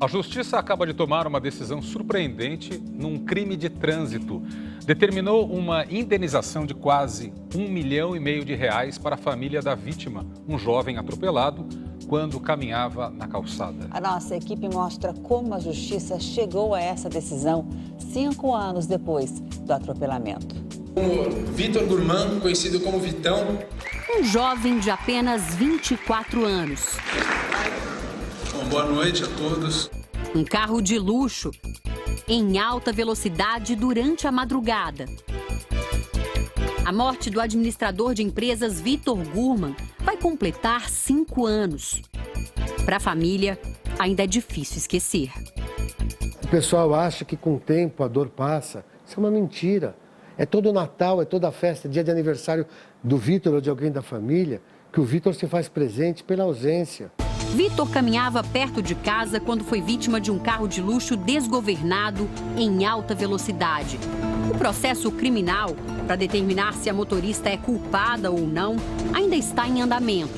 A Justiça acaba de tomar uma decisão surpreendente num crime de trânsito. Determinou uma indenização de quase R$1,5 milhão para a família da vítima, um jovem atropelado quando caminhava na calçada. A nossa equipe mostra como a Justiça chegou a essa decisão 5 anos depois do atropelamento. O Vitor Gurman, conhecido como Vitão. Um jovem de apenas 24 anos. Boa noite a todos. Um carro de luxo em alta velocidade durante a madrugada. A morte do administrador de empresas Vitor Gurman vai completar 5 anos. Para a família, ainda é difícil esquecer. O pessoal acha que com o tempo a dor passa. Isso é uma mentira. É todo Natal, é toda festa, dia de aniversário do Vitor ou de alguém da família, que o Vitor se faz presente pela ausência. Vitor caminhava perto de casa quando foi vítima de um carro de luxo desgovernado em alta velocidade. O processo criminal, para determinar se a motorista é culpada ou não, ainda está em andamento.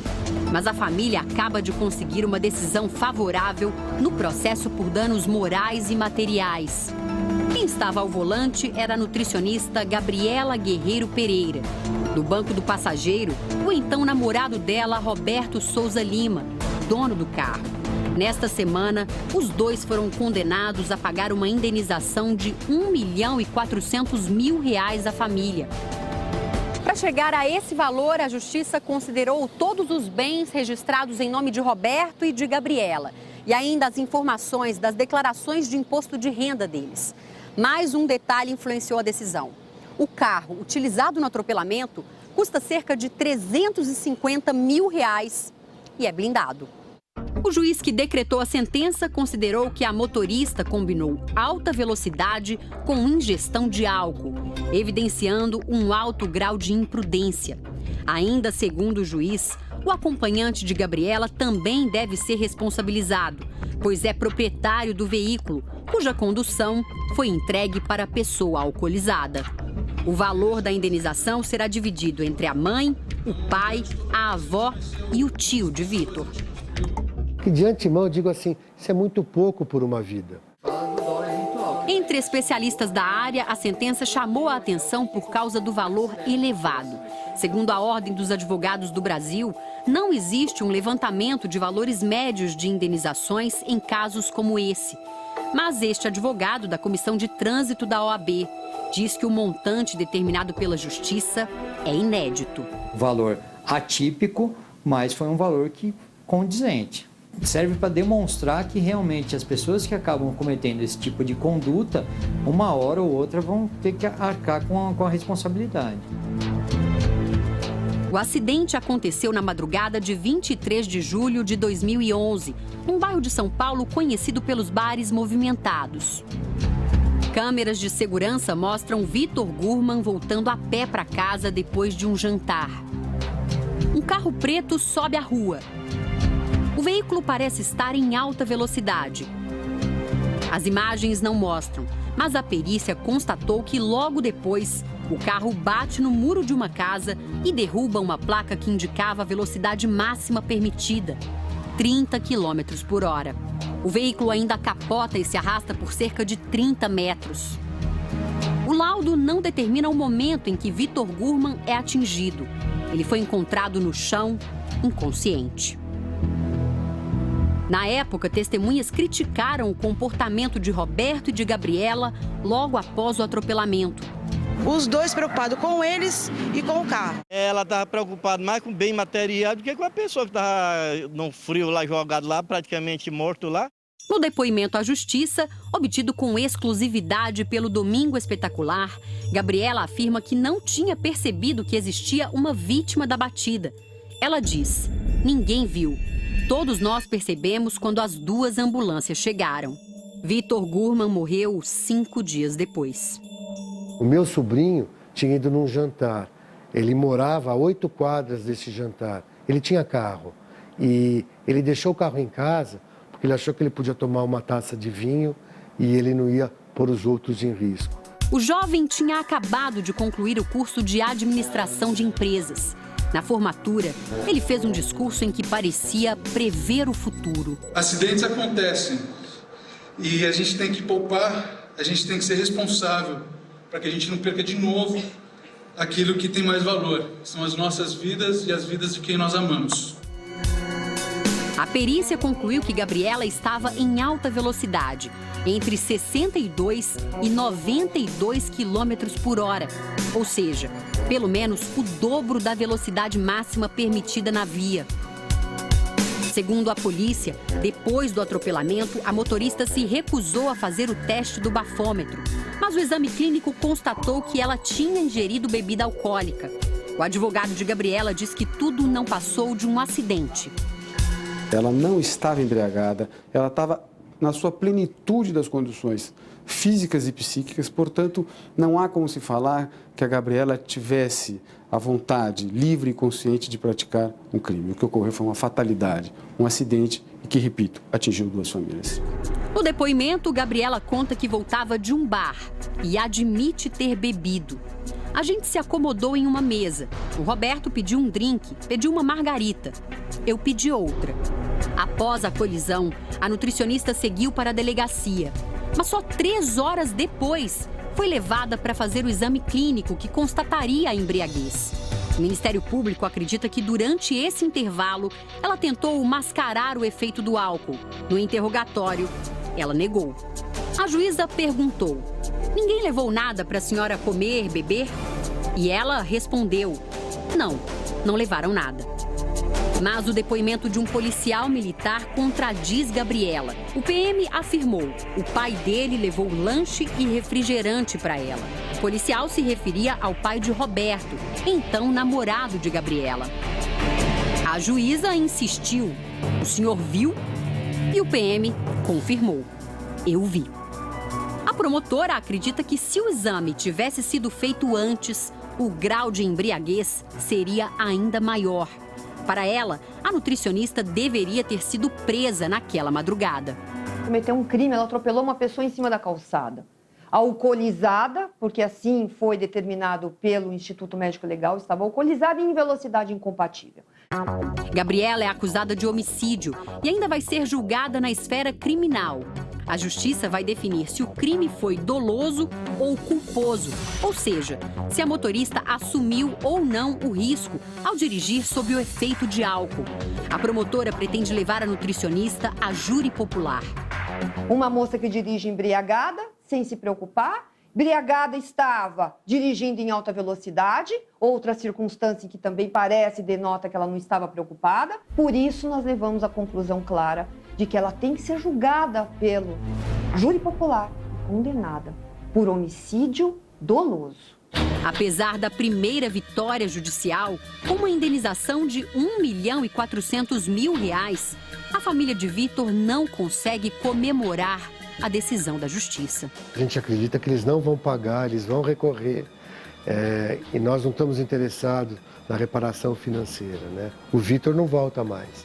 Mas a família acaba de conseguir uma decisão favorável no processo por danos morais e materiais. Quem estava ao volante era a nutricionista Gabriela Guerreiro Pereira. No banco do passageiro, o então namorado dela, Roberto Souza Lima, dono do carro. Nesta semana, os dois foram condenados a pagar uma indenização de R$1,4 milhão à família. Para chegar a esse valor, a Justiça considerou todos os bens registrados em nome de Roberto e de Gabriela e ainda as informações das declarações de imposto de renda deles. Mais um detalhe influenciou a decisão. O carro utilizado no atropelamento custa cerca de R$350 mil e é blindado. O juiz que decretou a sentença considerou que a motorista combinou alta velocidade com ingestão de álcool, evidenciando um alto grau de imprudência. Ainda segundo o juiz, o acompanhante de Gabriela também deve ser responsabilizado, pois é proprietário do veículo, cuja condução foi entregue para a pessoa alcoolizada. O valor da indenização será dividido entre a mãe, o pai, a avó e o tio de Vitor. Que de antemão eu digo assim, isso é muito pouco por uma vida. Entre especialistas da área, a sentença chamou a atenção por causa do valor elevado. Segundo a Ordem dos Advogados do Brasil, não existe um levantamento de valores médios de indenizações em casos como esse. Mas este advogado da Comissão de Trânsito da OAB diz que o montante determinado pela Justiça é inédito. Valor atípico, mas foi um valor condizente. Serve para demonstrar que realmente as pessoas que acabam cometendo esse tipo de conduta, uma hora ou outra vão ter que arcar com a responsabilidade. O acidente aconteceu na madrugada de 23 de julho de 2011, num bairro de São Paulo conhecido pelos bares movimentados. Câmeras de segurança mostram Vitor Gurman voltando a pé para casa depois de um jantar. Um carro preto sobe a rua. O veículo parece estar em alta velocidade. As imagens não mostram, mas a perícia constatou que logo depois o carro bate no muro de uma casa e derruba uma placa que indicava a velocidade máxima permitida, 30 km por hora. O veículo ainda capota e se arrasta por cerca de 30 metros. O laudo não determina o momento em que Vitor Gurman é atingido. Ele foi encontrado no chão, inconsciente. Na época, testemunhas criticaram o comportamento de Roberto e de Gabriela logo após o atropelamento. Os dois preocupados com eles e com o carro. Ela estava preocupada mais com bem material do que com a pessoa que estava no frio lá, jogado lá, praticamente morto lá. No depoimento à Justiça, obtido com exclusividade pelo Domingo Espetacular, Gabriela afirma que não tinha percebido que existia uma vítima da batida. Ela diz: "Ninguém viu. Todos nós percebemos quando as 2 ambulâncias chegaram." Vitor Gurman morreu 5 dias depois. O meu sobrinho tinha ido num jantar. Ele morava a 8 quadras desse jantar. Ele tinha carro. E ele deixou o carro em casa porque ele achou que ele podia tomar uma taça de vinho e ele não ia pôr os outros em risco. O jovem tinha acabado de concluir o curso de administração de empresas. Na formatura, ele fez um discurso em que parecia prever o futuro. Acidentes acontecem. E a gente tem que poupar, a gente tem que ser responsável para que a gente não perca de novo aquilo que tem mais valor, que são as nossas vidas e as vidas de quem nós amamos. A perícia concluiu que Gabriela estava em alta velocidade, entre 62 e 92 quilômetros por hora, ou seja, pelo menos o dobro da velocidade máxima permitida na via. Segundo a polícia, depois do atropelamento, a motorista se recusou a fazer o teste do bafômetro, mas o exame clínico constatou que ela tinha ingerido bebida alcoólica. O advogado de Gabriela diz que tudo não passou de um acidente. Ela não estava embriagada, ela estava na sua plenitude das condições físicas e psíquicas, portanto, não há como se falar que a Gabriela tivesse a vontade livre e consciente de praticar um crime. O que ocorreu foi uma fatalidade, um acidente e que, repito, atingiu 2 famílias. No depoimento, Gabriela conta que voltava de um bar e admite ter bebido. A gente se acomodou em uma mesa. O Roberto pediu um drink, pediu uma margarita. Eu pedi outra. Após a colisão, a nutricionista seguiu para a delegacia. Mas só 3 horas depois, foi levada para fazer o exame clínico que constataria a embriaguez. O Ministério Público acredita que durante esse intervalo, ela tentou mascarar o efeito do álcool. No interrogatório, ela negou. A juíza perguntou: "Ninguém levou nada para a senhora comer, beber?" E ela respondeu: "Não, não levaram nada." Mas o depoimento de um policial militar contradiz Gabriela. O PM afirmou: o pai dele levou lanche e refrigerante para ela. O policial se referia ao pai de Roberto, então namorado de Gabriela. A juíza insistiu: "O senhor viu?" E o PM confirmou: "Eu vi." A promotora acredita que se o exame tivesse sido feito antes, o grau de embriaguez seria ainda maior. Para ela, a nutricionista deveria ter sido presa naquela madrugada. Cometeu um crime, ela atropelou uma pessoa em cima da calçada. Alcoolizada, porque assim foi determinado pelo Instituto Médico Legal, estava alcoolizada e em velocidade incompatível. Gabriela é acusada de homicídio e ainda vai ser julgada na esfera criminal. A justiça vai definir se o crime foi doloso ou culposo, ou seja, se a motorista assumiu ou não o risco ao dirigir sob o efeito de álcool. A promotora pretende levar a nutricionista a júri popular. Uma moça que dirige embriagada, sem se preocupar. Embriagada estava dirigindo em alta velocidade, outra circunstância que também parece denota que ela não estava preocupada. Por isso, nós levamos à conclusão clara de que ela tem que ser julgada pelo júri popular e condenada por homicídio doloso. Apesar da primeira vitória judicial, com uma indenização de R$1.400.000, a família de Vitor não consegue comemorar a decisão da justiça. A gente acredita que eles não vão pagar, eles vão recorrer. E nós não estamos interessados na reparação financeira, né? O Vitor não volta mais.